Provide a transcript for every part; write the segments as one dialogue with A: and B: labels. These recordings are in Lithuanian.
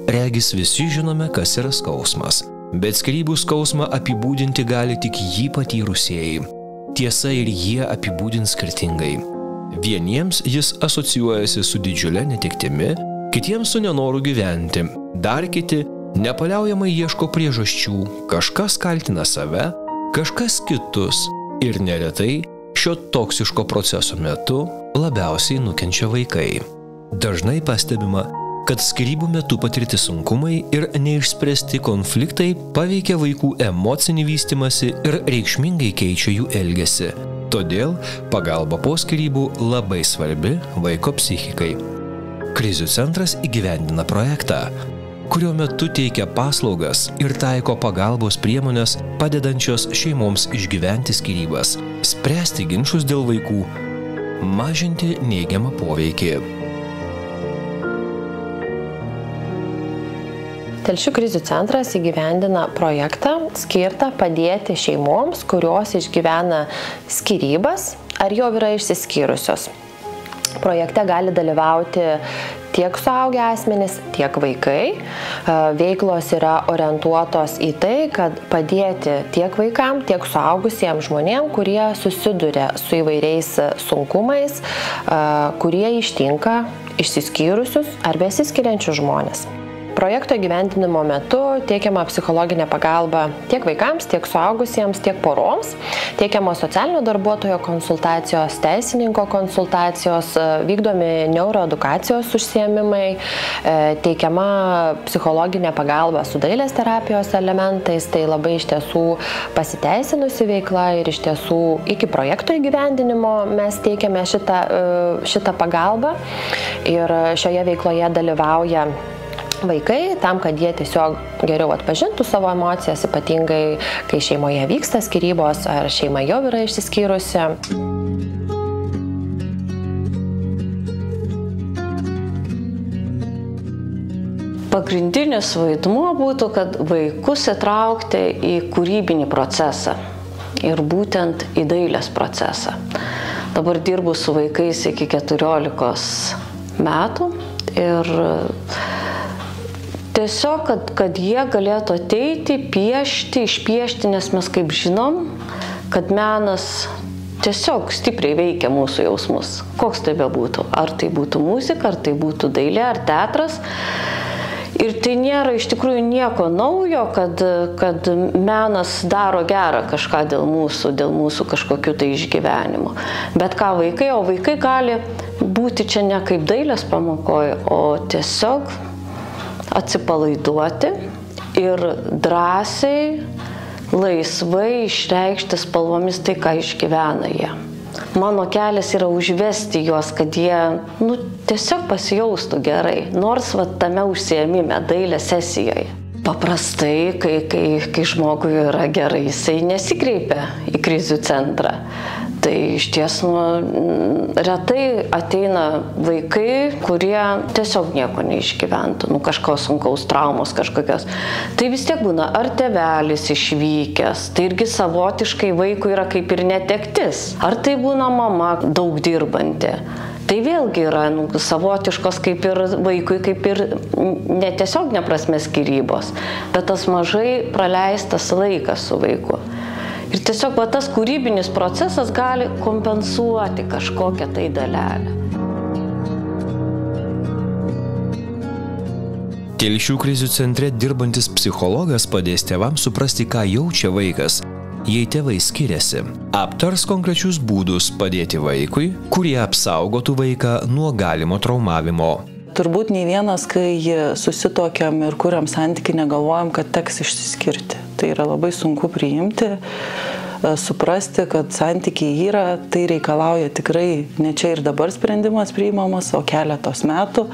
A: Regis visi žinome, kas yra skausmas, bet skyrybų skausmą apibūdinti gali tik jį patyrusieji. Tiesa, ir jie apibūdins skirtingai. Vieniems jis asocijuojasi su didžiulė netektimi, kitiems su nenoru gyventi, dar kiti nepaliaujamai ieško priežasčių, kažkas kaltina save, kažkas kitus ir neretai šio toksiško proceso metu labiausiai nukenčia vaikai. Dažnai pastebima, kad skyrybų metu patirti sunkumai ir neišspręsti konfliktai paveikia vaikų emocinį vystymąsi ir reikšmingai keičia jų elgesį. Todėl pagalba po skyrybų labai svarbi vaiko psichikai. Krizių centras įgyvendina projektą, kurio metu teikia paslaugas ir taiko pagalbos priemonės padedančios šeimoms išgyventi skyrybas, spręsti ginčus dėl vaikų, mažinti neigiamą poveikį.
B: Telšių krizių centras įgyvendina projektą skirtą padėti šeimoms, kurios išgyvena skyrybas ar jau yra išsiskyrusios. Projekte gali dalyvauti tiek suaugę asmenys, tiek vaikai. Veiklos yra orientuotos į tai, kad padėti tiek vaikam, tiek suaugusiems žmonėms, kurie susiduria su įvairiais sunkumais, kurie ištinka išsiskyrusius ar besiskiriančius žmones. Projekto įgyvendinimo metu teikiama psichologinė pagalba tiek vaikams, tiek suaugusiems, tiek poroms. Teikiamos socialinio darbuotojo konsultacijos, teisininko konsultacijos, vykdomi neuroedukacijos užsiėmimai, teikiama psichologinė pagalba su dailės terapijos elementais. Tai labai iš tiesų pasiteisinusi veikla ir iš tiesų iki projekto įgyvendinimo mes teikiame šitą pagalbą ir šioje veikloje dalyvauja vaikai, tam, kad jie tiesiog geriau atpažintų savo emocijas, ypatingai, kai šeimoje vyksta skyrybos ar šeima jau yra išsiskyrusi.
C: Pagrindinis vaidmuo būtų, kad vaikus įtraukti į kūrybinį procesą ir būtent į dailės procesą. Dabar dirbu su vaikais iki 14 metų ir tiesiog, kad jie galėtų ateiti, piešti, išpiešti, nes mes kaip žinom, kad menas tiesiog stipriai veikia mūsų jausmus. Koks tai bebūtų. Ar tai būtų muzika, ar tai būtų dailė, ar teatras. Ir tai nėra iš tikrųjų nieko naujo, kad menas daro gerą kažką dėl mūsų kažkokių tai išgyvenimų. Bet ką vaikai, o vaikai gali būti čia ne kaip dailės pamokoje, o tiesiog atsipalaiduoti ir drąsiai, laisvai išreikšti spalvomis tai, ką išgyvena jie. Mano kelias yra užvesti juos, kad jie tiesiog pasijaustų gerai, nors tame užsiėmime, dailės sesijoje. Paprastai, kai žmogui yra gerai, jisai nesikreipia į krizių centrą. Tai iš ties retai ateina vaikai, kurie tiesiog nieko neišgyventų, kažko sunkaus, traumos kažkokios. Tai vis tiek būna ar tėvelis išvykęs, tai irgi savotiškai vaikui yra kaip ir netektis. Ar tai būna mama daug dirbanti. Tai vėlgi yra savotiškos kaip ir vaikui, kaip ir netiesiog neprasme skyrybos, bet tas mažai praleistas laikas su vaiku. Ir tiesiog tas kūrybinis procesas gali kompensuoti kažkokią tai dalelę.
A: Telšių krizių centre dirbantis psichologas padės tėvams suprasti, ką jaučia vaikas, jei tėvai skiriasi. Aptars konkrečius būdus padėti vaikui, kurie apsaugotų vaiką nuo galimo traumavimo.
D: Turbūt nei vienas, kai susitokiam ir kuriam santykį, negalvojam, kad teks išsiskirti. Tai yra labai sunku priimti, suprasti, kad santykiai yra, tai reikalauja tikrai ne čia ir dabar sprendimas priimamas, o keletos metų.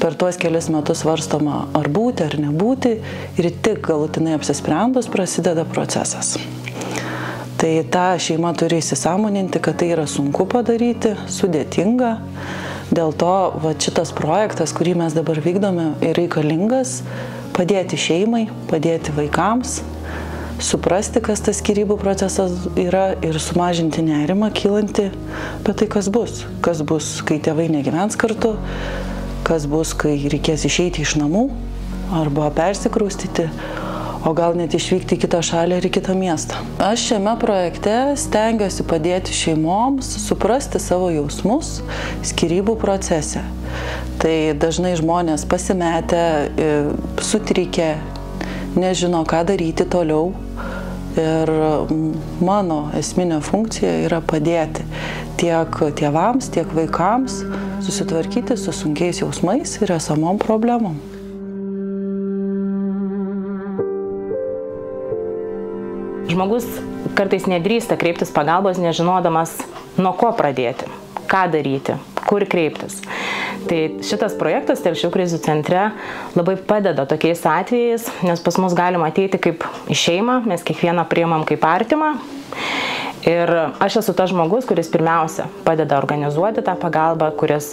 D: Per tuos kelius metus svarstoma, ar būti, ar nebūti, ir tik galutinai apsisprendus prasideda procesas. Tai ta šeima turi įsisąmoninti, kad tai yra sunku padaryti, sudėtinga. Dėl to šitas projektas, kurį mes dabar vykdome, yra reikalingas padėti šeimai, padėti vaikams, suprasti, kas tas skyrybų procesas yra ir sumažinti nerimą kylanti apie tai, kas bus, kai tėvai negyvens kartu, kas bus, kai reikės išeiti iš namų arba persikraustyti, o gal net išvykti į kitą šalį ir į kitą miestą. Aš šiame projekte stengiuosi padėti šeimoms suprasti savo jausmus skyrybų procese. Tai dažnai žmonės pasimetę, sutrikę, nežino, ką daryti toliau. Ir mano esminė funkcija yra padėti tiek tėvams, tiek vaikams susitvarkyti su sunkiais jausmais ir esamom problemom.
E: Žmogus kartais nedrįsta kreiptis pagalbos, nežinodamas, nuo ko pradėti, ką daryti, kur kreiptis. Tai šitas projektas Telšių krizių centre labai padeda tokiais atvejais, nes pas mus galima ateiti kaip į šeimą, mes kiekvieną priimam kaip artimą. Ir aš esu tas žmogus, kuris pirmiausia padeda organizuoti tą pagalbą, kuris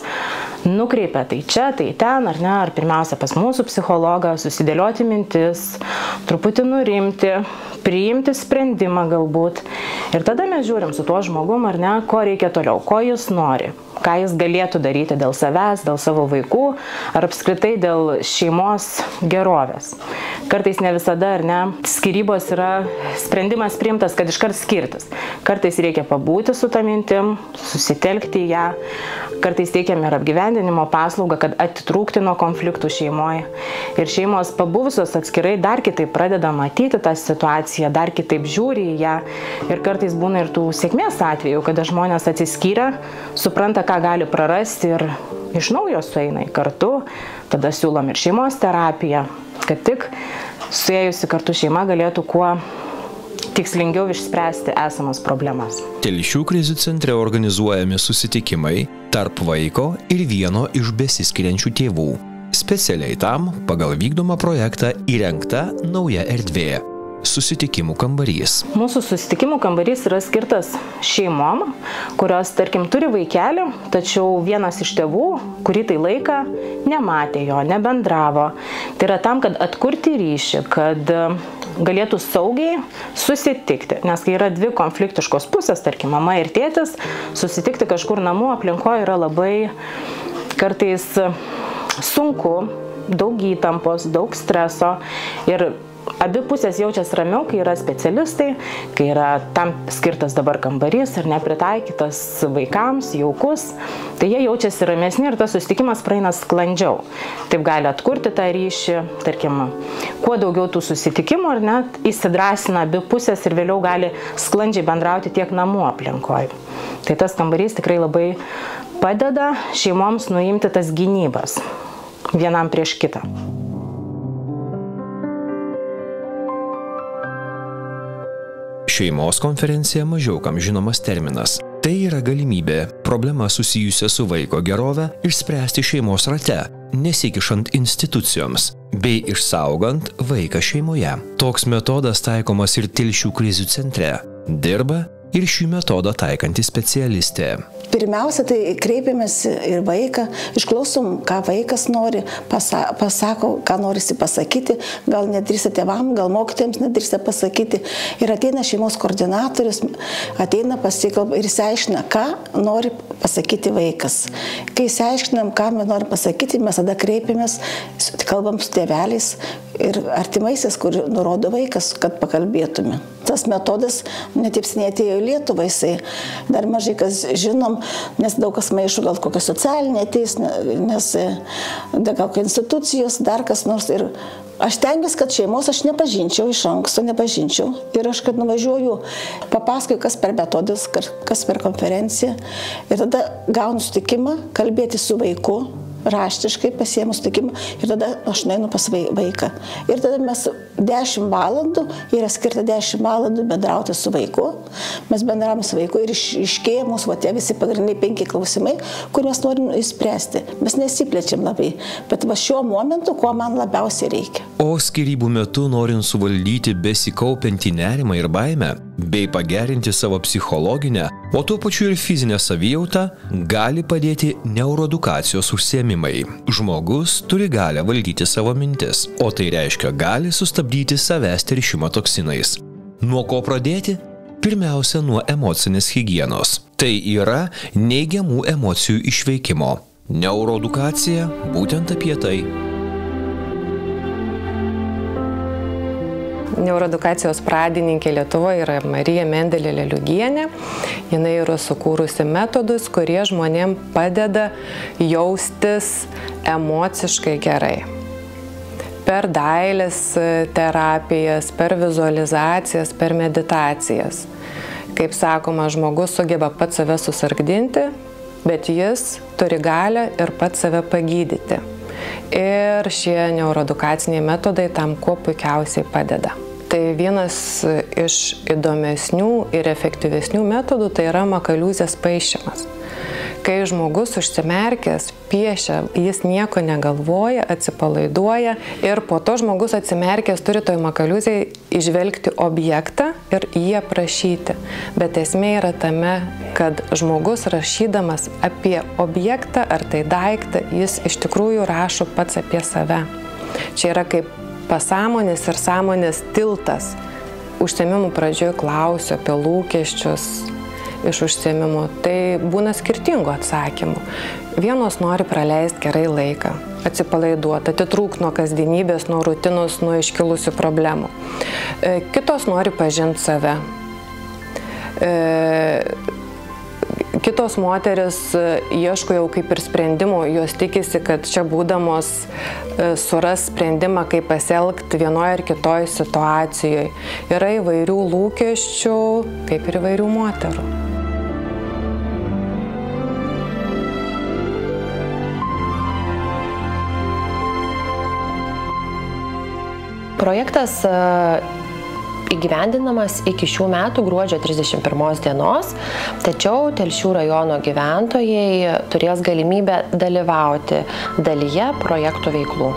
E: nukreipia tai čia, tai ten, ar ne, ar pirmiausia pas mūsų psichologą, susidėlioti mintis, truputį nurimti, priimti sprendimą galbūt. Ir tada mes žiūrim su tuo žmogum, ar ne, ko reikia toliau, ko jis nori, ką jis galėtų daryti dėl savęs, dėl savo vaikų, ar apskritai dėl šeimos gerovės. Kartais ne visada, ar ne, skyrybos yra sprendimas priimtas, kad iškart skirtis. Kartais reikia pabūti su tą mintim, susitelkti į ją. Kartais teikiam ir apgyvendinimo paslaugą, kad atitrūkti nuo konfliktų šeimoje. Ir šeimos pabuvusios atskirai dar kitaip pradeda matyti tą situaciją, dar kitaip žiūri į ją. Ir kartais būna ir tų sėkmės atvejų, kada žmonės atsiskyrę, supranta, ką gali prarasti ir iš naujo sueina kartu. Tada siūlom ir šeimos terapiją, kad tik suėjusi kartu šeima galėtų kuo tikslingiau išspręsti esamas problemas.
A: Telšių krizių centre organizuojami susitikimai tarp vaiko ir vieno iš besiskiriančių tėvų. Specialiai tam pagal vykdomą projektą įrengta nauja erdvė – susitikimų kambarys.
E: Mūsų susitikimų kambarys yra skirtas šeimom, kurios, tarkim, turi vaikelį, tačiau vienas iš tėvų, kurį tai laiką, nematė jo, nebendravo. Tai yra tam, kad atkurti ryšį, kad galėtų saugiai susitikti. Nes kai yra dvi konfliktiškos pusės, tarkim, mama ir tėtis, susitikti kažkur namų aplinkoje yra labai kartais sunku, daug įtampos, daug streso ir abi pusės jaučiasi ramiau, kai yra specialistai, kai yra tam skirtas dabar kambarys ir nepritaikytas vaikams, jaukus, tai jie jaučiasi ramesni ir tas susitikimas praeina sklandžiau. Taip gali atkurti tą ryšį, tarkim, kuo daugiau tų susitikimų ar net įsidrasina abi pusės ir vėliau gali sklandžiai bendrauti tiek namų aplinkoje. Tai tas kambarys tikrai labai padeda šeimoms nuimti tas gynybas vienam prieš kitą.
A: Šeimos konferencija mažiau kam žinomas terminas. Tai yra galimybė problemą susijusią su vaiko gerove išspręsti šeimos rate, nesikišant institucijoms, bei išsaugant vaiką šeimoje. Toks metodas taikomas ir Telšių krizių centre. Dirba ir šį metodą taikanti specialistė.
F: Pirmiausia, tai kreipiamės ir vaiką, išklausom, ką vaikas nori, pasako, ką norisi pasakyti, gal nedrįsta tėvam, gal mokytojams nedrįsta pasakyti. Ir ateina šeimos koordinatorius, ateina pasikalba ir išsiaiškina, ką nori pasakyti vaikas. Kai išsiaiškinam, ką mes norim pasakyti, mes tada kreipiamės, kalbam su tėveliais ir artimaisiais, kur nurodo vaikas, kad pakalbėtume. Tas metodas netiep seniai atėjo į Lietuvą, jisai dar mažai kas žinom, nes daug kas maišo gal kokią socialinę ateis, nes gal kokios institucijos, dar kas nors. Ir aš tengiuosi, kad šeimos aš nepažinčiau, iš anksto nepažinčiau. Ir aš, kad nuvažiuoju, papasakoju, kas per metodus, kas per konferenciją. Ir tada gaunu sutikimą kalbėti su vaiku, raštiškai pasiėmu sutikimą ir tada aš nueinu pas vaiką. Ir tada mes 10 valandų, yra skirta 10 valandų bendrauti su vaiku. Mes bendravome su vaiku ir iškėja mūsų va tie visi pagrindiniai 5 klausimai, kur mes norim išspręsti. Mes nesiplečiam labai, bet va šiuo momentu, ko man labiausiai reikia.
A: O skyrybų metu, norint suvaldyti besikaupiantį nerimą ir baimę, bei pagerinti savo psichologinę, o tuo pačiu ir fizinę savijautą, gali padėti neuroedukacijos užsiėmimai. Žmogus turi galią valdyti savo mintis, o tai reiškia gali sustabdyti savęs teršimą toksinais. Nuo ko pradėti? Pirmiausia, nuo emocinės higienos. Tai yra neigiamų emocijų išveikimo. Neuroedukacija būtent apie tai.
B: Neuroedukacijos pradininkė Lietuvoje yra Marija Mendelė Leliugienė. Jis yra sukūrusi metodus, kurie žmonėm padeda jaustis emociškai gerai. Per dailės terapijas, per vizualizacijas, per meditacijas. Kaip sakoma, žmogus sugeba pats save susargdinti, bet jis turi galią ir pats save pagydyti. Ir šie neuroedukaciniai metodai tam kuo puikiausiai padeda. Tai vienas iš įdomesnių ir efektyvesnių metodų tai yra makaliūzės paišymas. Kai žmogus užsimerkęs piešia, jis nieko negalvoja, atsipalaiduoja ir po to žmogus atsimerkęs turi toj makaliūzėje įžvelgti objektą ir jį aprašyti. Bet esmė yra tame, kad žmogus rašydamas apie objektą ar tai daiktą, jis iš tikrųjų rašo pats apie save. Čia yra kaip pasąmonės ir sąmonės tiltas. Užsiėmimų pradžioje klausiu apie lūkesčius iš užsiėmimų, tai būna skirtingų atsakymų. Vienos nori praleisti gerai laiką, atsipalaiduoti, atitrūkti nuo kasdienybės, nuo rutinos, nuo iškilusių problemų. Kitos nori pažinti save. Kitos moteris ieško jau kaip ir sprendimų, jos tikisi, kad čia būdamos suras sprendimą, kaip pasielgti vienoje ar kitoje situacijoje. Yra įvairių lūkesčių, kaip ir įvairių moterų. Projektas įgyvendinamas iki šių metų gruodžio 31 dienos, tačiau Telšių rajono gyventojai turės galimybę dalyvauti dalyje projektų veiklų.